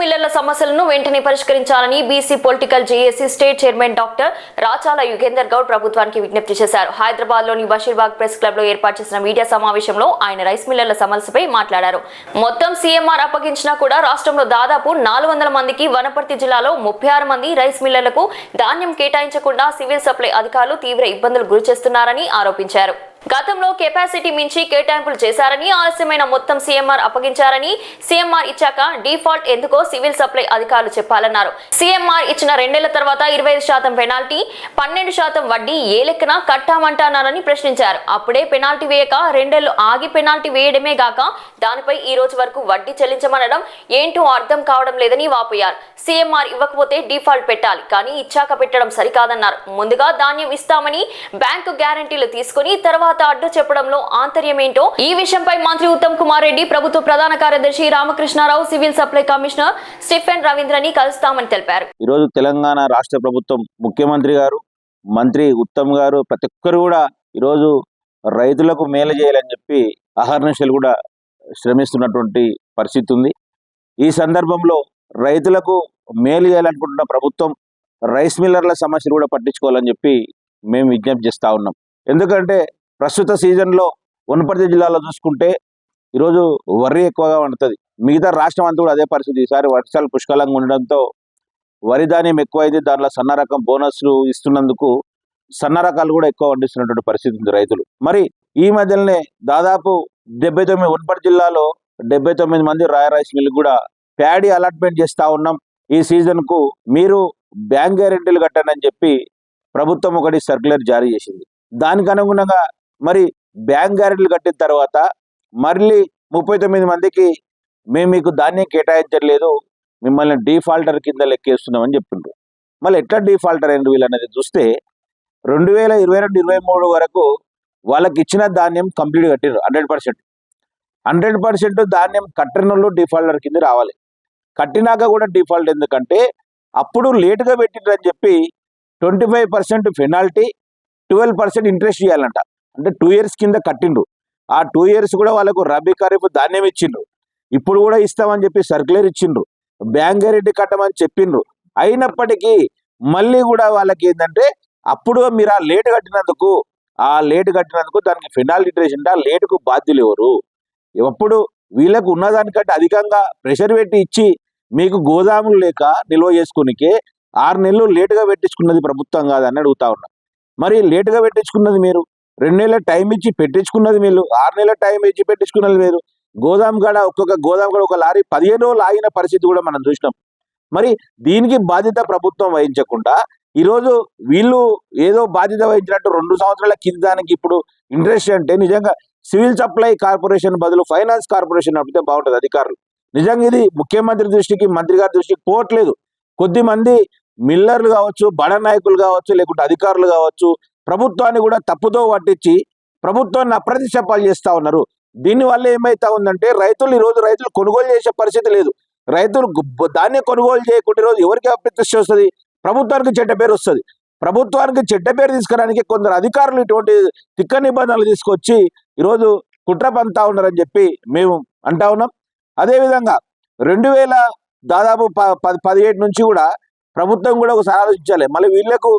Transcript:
మిల్లర్ల సమస్యలను వెంటనే పరిష్కరించాలని BC political JAC state chairman doctor Rachala Yugender Goud ప్రభుత్వానికి విజ్ఞప్తి చేశారు. హైదరాబాద్ లోని బషీర్బాగ్ ప్రెస్ క్లబ్ లో ఏర్పాటు చేసిన మీడియా సమావేశంలో ఆయన రైస్ మిల్లర్ల సమస్యపై మాట్లాడారు. మొత్తం సీఎంఆర్ అప్పగించినా కూడా రాష్ట్రంలో దాదాపు 400 మందికి, వనపర్తి జిల్లాలో 36 మంది రైస్ మిల్లర్లకు ధాన్యం కేటాయించకుండా సివిల్ సప్లై అధికారులు తీవ్ర ఇబ్బందులు గురిచేస్తున్నారని ఆరోపించారు. గతంలో కెపాసిటీ మించి కేటాయింపులు చేశారని, ఆలస్యమైన మొత్తం సీఎంఆర్ అప్పగించారని, సీఎంఆర్ ఇచ్చాక డిఫాల్ట్ ఎందుకో సివిల్ సప్లై అధికారులు చెప్పాలన్నారు. సీఎంఆర్ ఇచ్చిన 2 నెలల తర్వాత 25% పెనాల్టీ, 12% వడ్డీ ఏ లెక్కన కట్టామంటున్నారని ప్రశ్నించారు. అప్పుడే పెనాల్టీ వేయక 2 నెలలు ఆగి పెనాల్టీ వేయడమే గాక దానిపై ఈ రోజు వరకు వడ్డీ చెల్లించమనడం ఏంటో అర్థం కావడం లేదని వాపోయారు. సీఎంఆర్ ఇవ్వకపోతే డిఫాల్ట్ పెట్టాలి, కానీ ఇచ్చాక పెట్టడం సరికాదన్నారు. ముందుగా ధాన్యం ఇస్తామని బ్యాంకు గ్యారంటీలు తీసుకుని తర్వాత అడ్డు చెప్పడంలో ఆంతర్యం ఏంటో ఈ విషయంపై మంత్రి ఉత్తమ్ కుమార్ రెడ్డి, ప్రభుత్వ ప్రధాన కార్యదర్శి Ramakrishna Rao, civil supply commissioner Stephen రవీంద్రని కలుస్తామని తెలిపారు. ఈ రోజు తెలంగాణ రాష్ట్ర ప్రభుత్వం, ముఖ్యమంత్రి గారు, మంత్రి ఉత్తమ్ గారు, ప్రతి ఒక్కరు కూడా ఈరోజు రైతులకు మేలు చేయాలని చెప్పి అహర్నిశలు కూడా శ్రమిస్తున్నటువంటి పరిస్థితి ఉంది. ఈ సందర్భంలో రైతులకు మేలు చేయాలనుకుంటున్న ప్రభుత్వం రైస్ మిల్లర్ల సమస్యలు కూడా పట్టించుకోవాలని చెప్పి మేము విజ్ఞప్తి చేస్తూ ఉన్నాం. ఎందుకంటే ప్రస్తుత సీజన్లో వనపర్తి జిల్లాలో చూసుకుంటే ఈరోజు వరి ఎక్కువగా పండుతుంది. మిగతా రాష్ట్రం అంతా కూడా అదే పరిస్థితి. ఈసారి వర్షాలు పుష్కలంగా ఉండడంతో వరి ధాన్యం ఎక్కువైతే దాంట్లో సన్న రకం బోనస్లు ఇస్తున్నందుకు సన్న రకాలు కూడా ఎక్కువ పండిస్తున్నటువంటి పరిస్థితి ఉంది రైతులు. మరి ఈ మధ్యలోనే దాదాపు 79 వనపర్తి జిల్లాలో 79 మంది రైస్ మిల్లు కూడా ప్యాడీ అలాట్మెంట్ చేస్తూ ఉన్నాం. ఈ సీజన్కు మీరు బ్యాంక్ గ్యారెంటీలు కట్టండి అని చెప్పి ప్రభుత్వం ఒకటి సర్క్యులర్ జారీ చేసింది. దానికి అనుగుణంగా మరి బ్యాంక్ గ్యారెంటీలు కట్టిన తర్వాత మళ్ళీ 39 మందికి మేము మీకు ధాన్యం కేటాయించట్లేదు, మిమ్మల్ని డిఫాల్టర్ కింద లెక్కేస్తున్నామని చెప్పిండ్రు. మళ్ళీ ఎట్లా డిఫాల్టర్ అయింది వీళ్ళు అనేది చూస్తే 2022-23 వరకు వాళ్ళకి ఇచ్చిన ధాన్యం కంప్లీట్ కట్టిండ్రు. 100% ధాన్యం కట్టిన వాళ్ళు డిఫాల్టర్ కింద రావాలి. కట్టినాక కూడా డిఫాల్ట్ ఎందుకంటే అప్పుడు లేటుగా పెట్టిండ్రు అని చెప్పి 25% పెనాల్టీ, 12% ఇంట్రెస్ట్ ఇవ్వాలంట. అంటే 2 years కింద కట్టిండ్రు. ఆ 2 years కూడా వాళ్ళకు రబీ ఖరీఫ్ ధాన్యం ఇచ్చిండ్రు. ఇప్పుడు కూడా ఇస్తామని చెప్పి సర్క్యులర్ ఇచ్చిండ్రు. బ్యాంక్ గ్యారెంటీ కట్టమని చెప్పిండ్రు. అయినప్పటికీ మళ్ళీ కూడా వాళ్ళకి ఏంటంటే అప్పుడు మీరు ఆ లేటు కట్టినందుకు దానికి పెనాల్టీ ఇంట్రెస్ట్ అంటే ఆ లేటుకు బాధ్యులు ఎవరు? ఎప్పుడు వీళ్ళకు ఉన్నదానికంటే అధికంగా ప్రెషర్ పెట్టి ఇచ్చి మీకు గోదాములు లేక నిల్వ చేసుకునికే 6 నెలలు లేటుగా పెట్టించుకున్నది ప్రభుత్వం కాదని అడుగుతా ఉన్నా. మరి లేటుగా పెట్టించుకున్నది మీరు, 2 నెలల టైం ఇచ్చి పెట్టించుకున్నది మీరు, 6 నెలల టైం ఇచ్చి పెట్టించుకున్నది మీరు. ఒక్కొక్క గోదాం కాడ ఒక లారీ 15 రోజులు ఆగిన పరిస్థితి కూడా మనం చూసినాం. మరి దీనికి బాధ్యత ప్రభుత్వం వహించకుండా ఈరోజు వీళ్ళు ఏదో బాధ్యత వహించినట్టు 2 సంవత్సరాల కింద దానికి ఇప్పుడు ఇంట్రెస్ట్ అంటే నిజంగా సివిల్ సప్లై కార్పొరేషన్ బదులు ఫైనాన్స్ కార్పొరేషన్ అడిగితే బాగుంటుంది అధికారులు. నిజంగా ఇది ముఖ్యమంత్రి దృష్టికి, మంత్రి గారి దృష్టికి పోవట్లేదు. కొద్దిమంది మిల్లర్లు కావచ్చు, బడ నాయకులు కావచ్చు, లేకుంటే అధికారులు కావచ్చు, ప్రభుత్వాన్ని కూడా తప్పుతో పట్టించి ప్రభుత్వాన్ని అప్రతిష్టపాలు చేస్తూ ఉన్నారు. దీనివల్ల ఏమైతా ఉందంటే రైతులు కొనుగోలు చేసే పరిస్థితి లేదు. రైతులు ధాన్యం కొనుగోలు చేయకుండా ఈరోజు ఎవరికి అప్రతిష్ట వస్తుంది? ప్రభుత్వానికి చెడ్డ పేరు వస్తుంది. ప్రభుత్వానికి చెడ్డ పేరు తీసుకురానికి కొందరు అధికారులు ఇటువంటి తిక్క నిబంధనలు తీసుకొచ్చి ఈరోజు కుట్ర పంతా ఉన్నారని చెప్పి మేము అంటా ఉన్నాం. అదేవిధంగా 2017 నుంచి కూడా ప్రభుత్వం కూడా ఒకసారి ఆలోచించాలి. మళ్ళీ వీళ్ళకు